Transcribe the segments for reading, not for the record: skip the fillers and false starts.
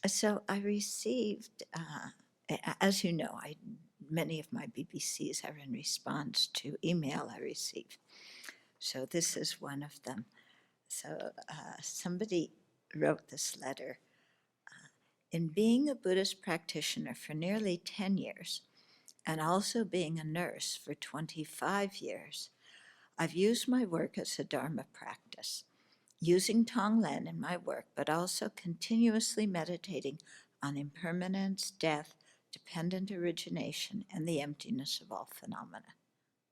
So I received, as you know, many of my BBCs are in response to email I receive. So this is one of them. So somebody wrote this letter. In being a Buddhist practitioner for nearly 10 years, and also being a nurse for 25 years, I've used my work as a Dharma practice, using Tonglen in my work, but also continuously meditating on impermanence, death, dependent origination, and the emptiness of all phenomena.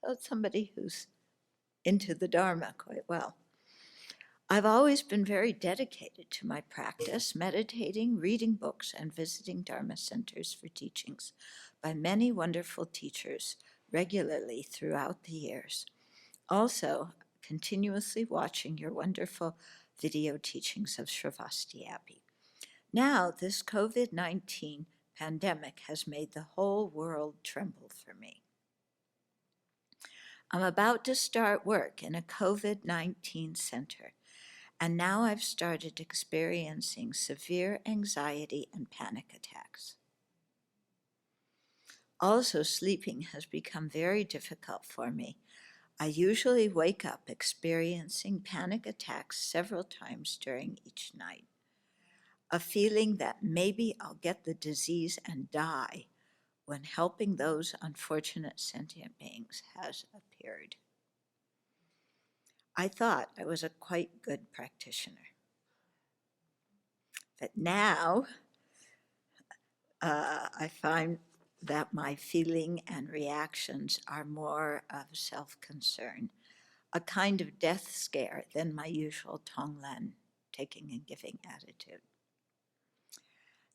So it's somebody who's into the Dharma quite well. I've always been very dedicated to my practice, meditating, reading books, and visiting Dharma centers for teachings by many wonderful teachers regularly throughout the years. Also, continuously watching your wonderful video teachings of Sravasti Abbey. Now, this COVID-19 pandemic has made the whole world tremble for me. I'm about to start work in a COVID-19 center, and now I've started experiencing severe anxiety and panic attacks. Also, sleeping has become very difficult for me. I usually wake up experiencing panic attacks several times during each night. A feeling that maybe I'll get the disease and die when helping those unfortunate sentient beings has appeared. I thought I was a quite good practitioner. But now I find that my feeling and reactions are more of self-concern, a kind of death scare than my usual Tonglen, taking and giving attitude.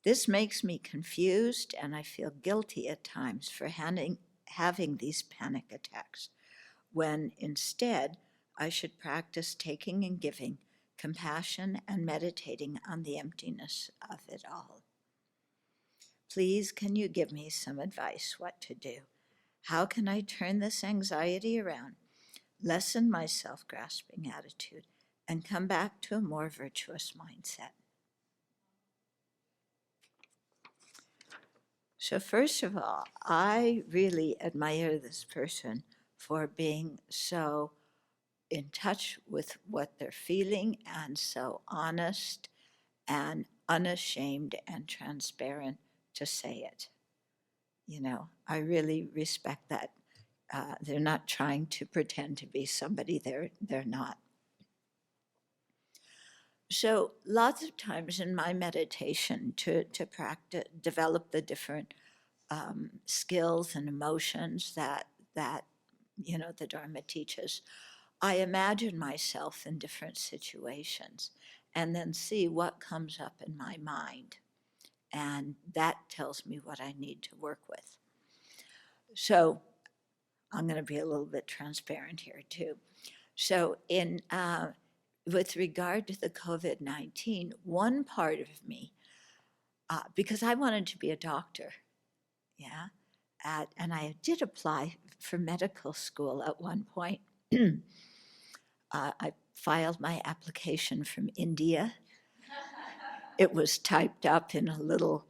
This makes me confused, and I feel guilty at times for having these panic attacks, when instead I should practice taking and giving, compassion, and meditating on the emptiness of it all. Please, can you give me some advice what to do? How can I turn this anxiety around, lessen my self-grasping attitude, and come back to a more virtuous mindset? So first of all, I really admire this person for being so in touch with what they're feeling and so honest and unashamed and transparent to say it. You know, I really respect that. They're not trying to pretend to be somebody they're not. So lots of times in my meditation to practice, develop the different skills and emotions that the Dharma teaches, I imagine myself in different situations and then see what comes up in my mind. And that tells me what I need to work with. So I'm going to be a little bit transparent here too. So with regard to the COVID-19, one part of me, because I wanted to be a doctor, yeah, and I did apply for medical school at one point. I filed my application from India. It was typed up in a little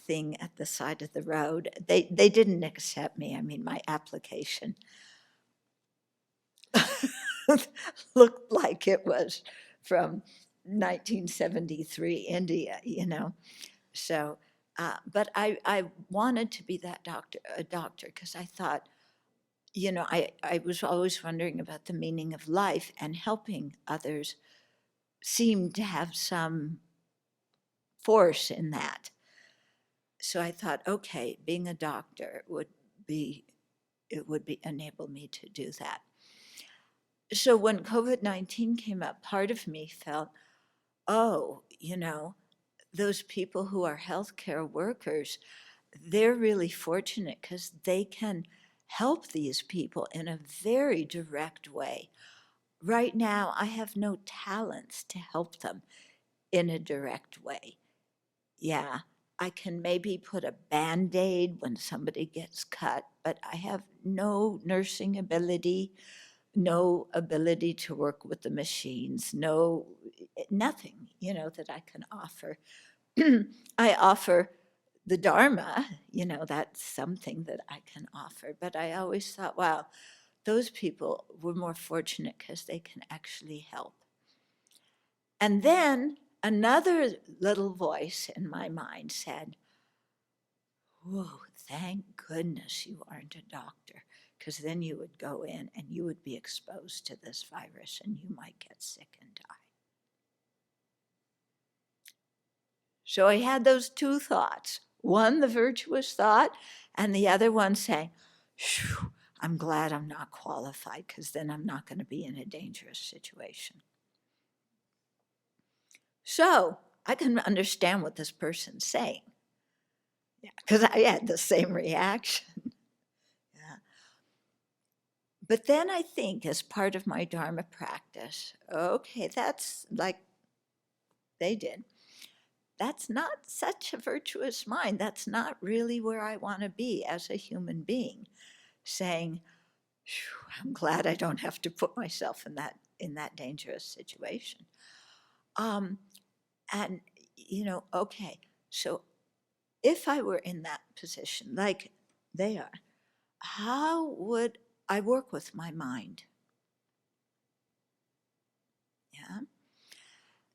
thing at the side of the road. They didn't accept me. I mean, my application looked like it was from 1973 India, you know. So, but I wanted to be a doctor, because I thought, you know, I was always wondering about the meaning of life, and helping others seemed to have some force in that. So I thought, okay, being a doctor would enable me to do that. So when COVID-19 came up, part of me felt, oh, you know, those people who are healthcare workers, they're really fortunate because they can help these people in a very direct way. Right now, I have no talents to help them in a direct way. Yeah, I can maybe put a Band-Aid when somebody gets cut, but I have no nursing ability, no ability to work with the machines, nothing, you know, that I can offer I offer the Dharma, that's something that I can offer. But I always thought, wow, those people were more fortunate because they can actually help. And then another little voice in my mind said, whoa, thank goodness you aren't a doctor, because then you would go in and you would be exposed to this virus and you might get sick and die. So I had those two thoughts. One, the virtuous thought, and the other one saying, phew, I'm glad I'm not qualified, because then I'm not going to be in a dangerous situation. So I can understand what this person's saying, because I had the same reaction. Yeah. But then I think, as part of my Dharma practice, okay, that's like they did. That's not such a virtuous mind. That's not really where I want to be as a human being, saying, I'm glad I don't have to put myself in that dangerous situation. And, okay, so if I were in that position, like they are, how would I work with my mind? Yeah.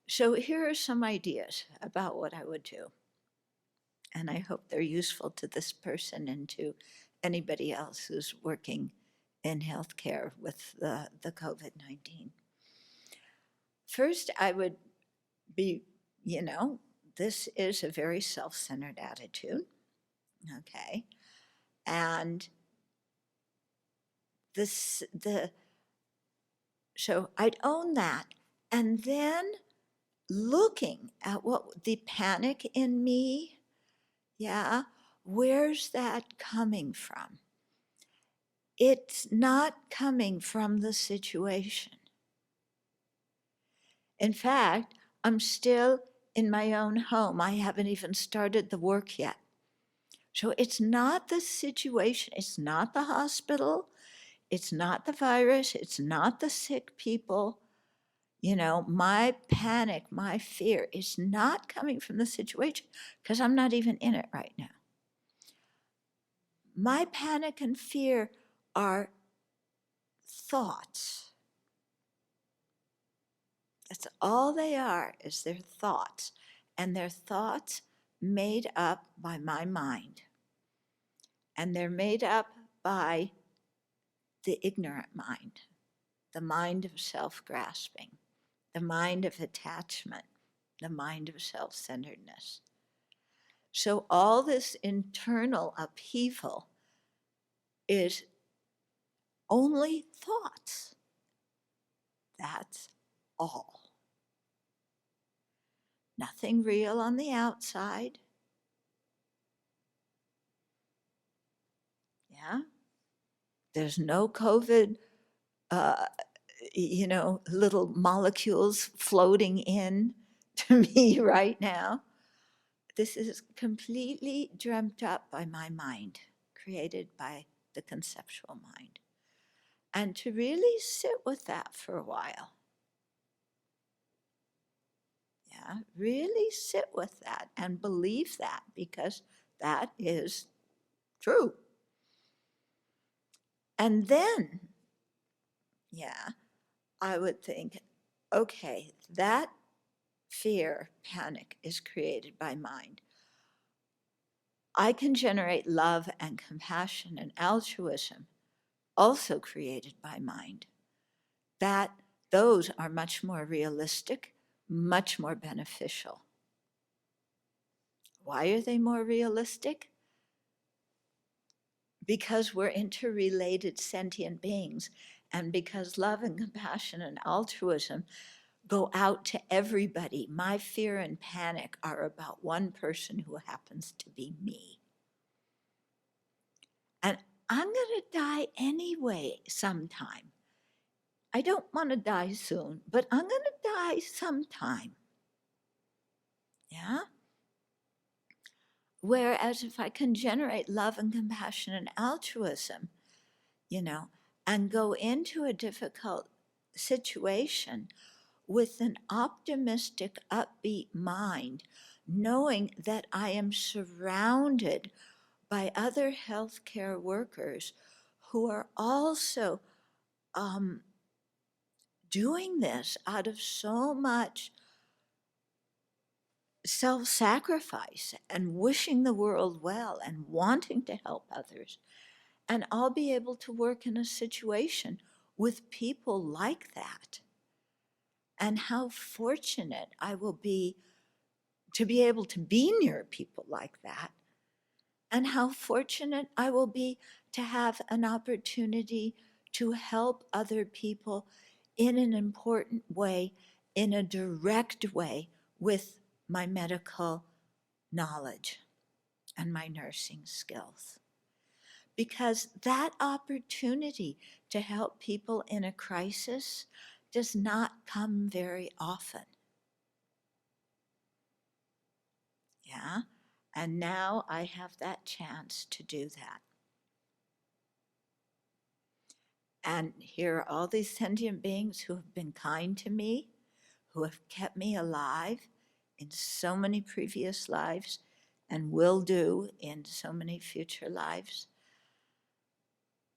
So here are some ideas about what I would do. And I hope they're useful to this person and to anybody else who's working in healthcare with the COVID-19. First, I would be, this is a very self-centered attitude, okay? And so I'd own that. And then looking at what the panic in me, yeah, where's that coming from? It's not coming from the situation. In fact, I'm still in my own home. I haven't even started the work yet. So it's not the situation, it's not the hospital, it's not the virus, it's not the sick people. My panic, my fear is not coming from the situation because I'm not even in it right now. My panic and fear are thoughts. That's all they are, is their thoughts. And they're thoughts made up by my mind. And they're made up by the ignorant mind, the mind of self-grasping, the mind of attachment, the mind of self-centeredness. So all this internal upheaval is only thoughts. That's all. Nothing real on the outside. Yeah. There's no COVID, little molecules floating in to me right now. This is completely dreamt up by my mind, created by the conceptual mind. And to really sit with that for a while. Yeah, really sit with that and believe that, because that is true. And then, yeah, I would think, okay, that fear, panic is created by mind. I can generate love and compassion and altruism, also created by mind. Those are much more realistic, much more beneficial. Why are they more realistic? Because we're interrelated sentient beings, and because love and compassion and altruism go out to everybody. My fear and panic are about one person who happens to be me. And I'm going to die anyway sometime. I don't want to die soon, but I'm going to die sometime. Yeah? Whereas if I can generate love and compassion and altruism, and go into a difficult situation with an optimistic, upbeat mind, knowing that I am surrounded by other healthcare workers who are also doing this out of so much self-sacrifice and wishing the world well and wanting to help others. And I'll be able to work in a situation with people like that. And how fortunate I will be to be able to be near people like that. And how fortunate I will be to have an opportunity to help other people in an important way, in a direct way, with my medical knowledge and my nursing skills. Because that opportunity to help people in a crisis does not come very often. Yeah, and now I have that chance to do that. And here are all these sentient beings who have been kind to me, who have kept me alive in so many previous lives and will do in so many future lives.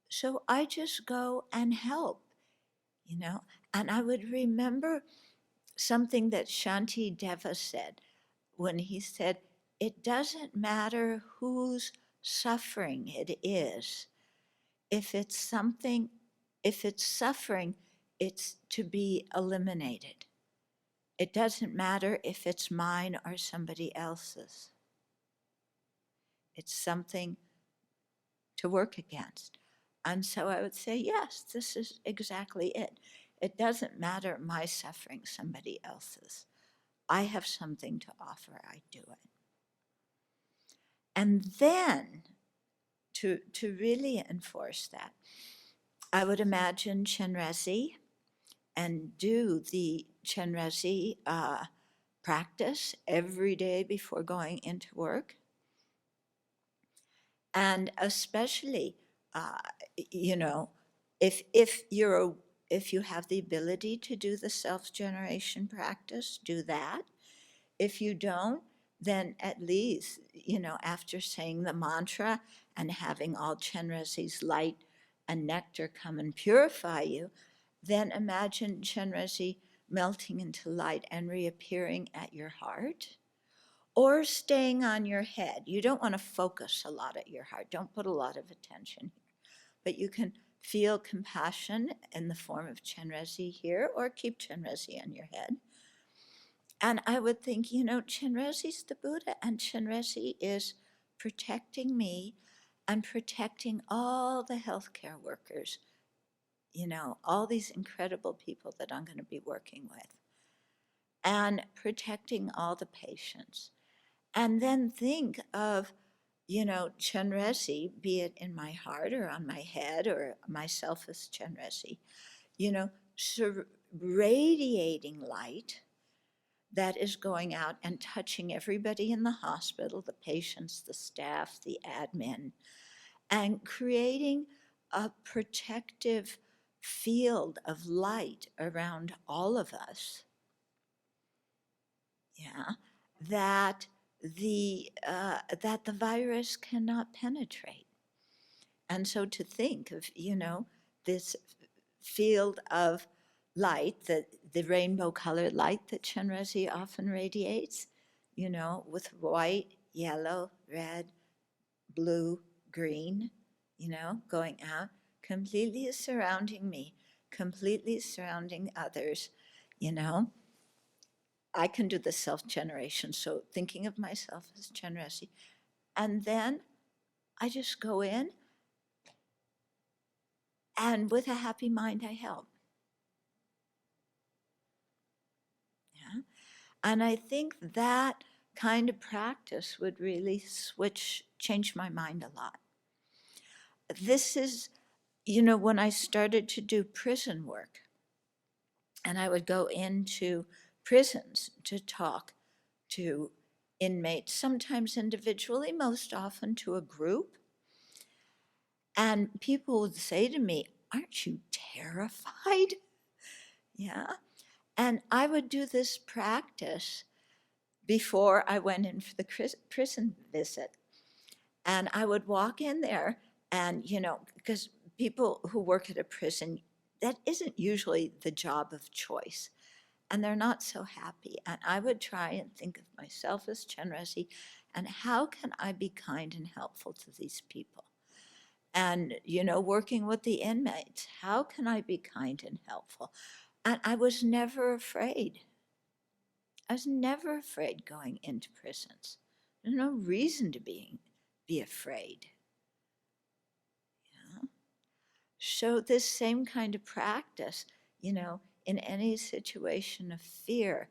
So I just go and help, you know. And I would remember something that Shanti Deva said when he said, it doesn't matter whose suffering it is. If it's suffering, it's to be eliminated. It doesn't matter if it's mine or somebody else's. It's something to work against. And so I would say, yes, this is exactly it. It doesn't matter my suffering, somebody else's. I have something to offer, I do it. And then, to really enforce that, I would imagine Chenrezig and do the Chenrezig practice every day before going into work. And especially, you know, if you have the ability to do the self-generation practice, do that. If you don't, then at least, you know, after saying the mantra and having all Chenrezig's light and nectar come and purify you, then imagine Chenrezig melting into light and reappearing at your heart or staying on your head. You don't want to focus a lot at your heart. Don't put a lot of attention here. But you can feel compassion in the form of Chenrezig here, or keep Chenrezig on your head. And I would think, you know, Chenrezig's the Buddha, and Chenrezig is protecting me and protecting all the healthcare workers, you know, all these incredible people that I'm going to be working with, and protecting all the patients. And then think of, you know, Chenrezig, be it in my heart or on my head or myself as Chenrezig, you know, radiating light that is going out and touching everybody in the hospital, the patients, the staff, the admin, and creating a protective field of light around all of us. Yeah, that the virus cannot penetrate. And so to think of, you know, this field of light, the rainbow colored light that Chenrezig often radiates, you know, with white, yellow, red, blue, green, you know, going out, completely surrounding me, completely surrounding others, you know. I can do the self-generation, so thinking of myself as Chenrezig. And then I just go in, and with a happy mind, I help. Yeah? And I think that kind of practice would really change my mind a lot. This is, you know, when I started to do prison work, and I would go into prisons to talk to inmates, sometimes individually, most often to a group. And people would say to me, aren't you terrified? Yeah. And I would do this practice before I went in for the prison visit. And I would walk in there and, because people who work at a prison, that isn't usually the job of choice. And they're not so happy. And I would try and think of myself as Chenrezig, and how can I be kind and helpful to these people? And, working with the inmates, how can I be kind and helpful? And I was never afraid. I was never afraid going into prisons. There's no reason to be afraid. So this same kind of practice, in any situation of fear,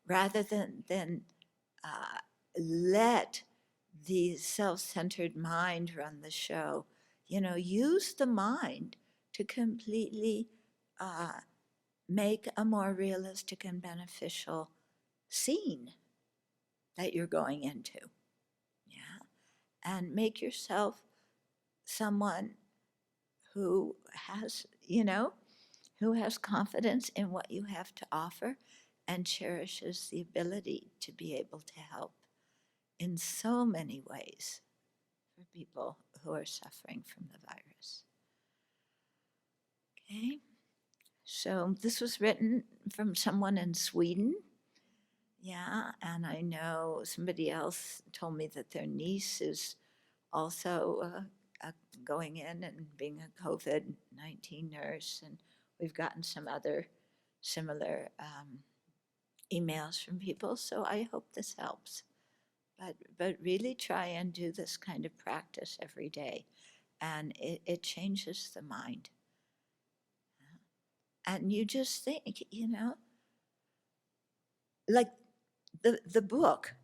rather than let the self-centered mind run the show, use the mind to completely make a more realistic and beneficial scene that you're going into. Yeah. And make yourself someone who has, who has confidence in what you have to offer and cherishes the ability to be able to help in so many ways for people who are suffering from the virus. Okay, so this was written from someone in Sweden. Yeah, and I know somebody else told me that their niece is also going in and being a COVID-19 nurse, and we've gotten some other similar emails from people, so I hope this helps. But really try and do this kind of practice every day, and it changes the mind. And you just think, like the book,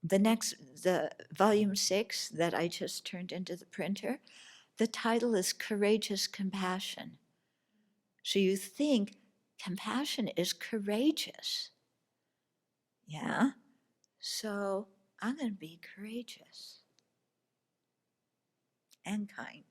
the volume 6 that I just turned into the printer, the title is Courageous Compassion. So you think compassion is courageous. Yeah? So I'm going to be courageous and kind.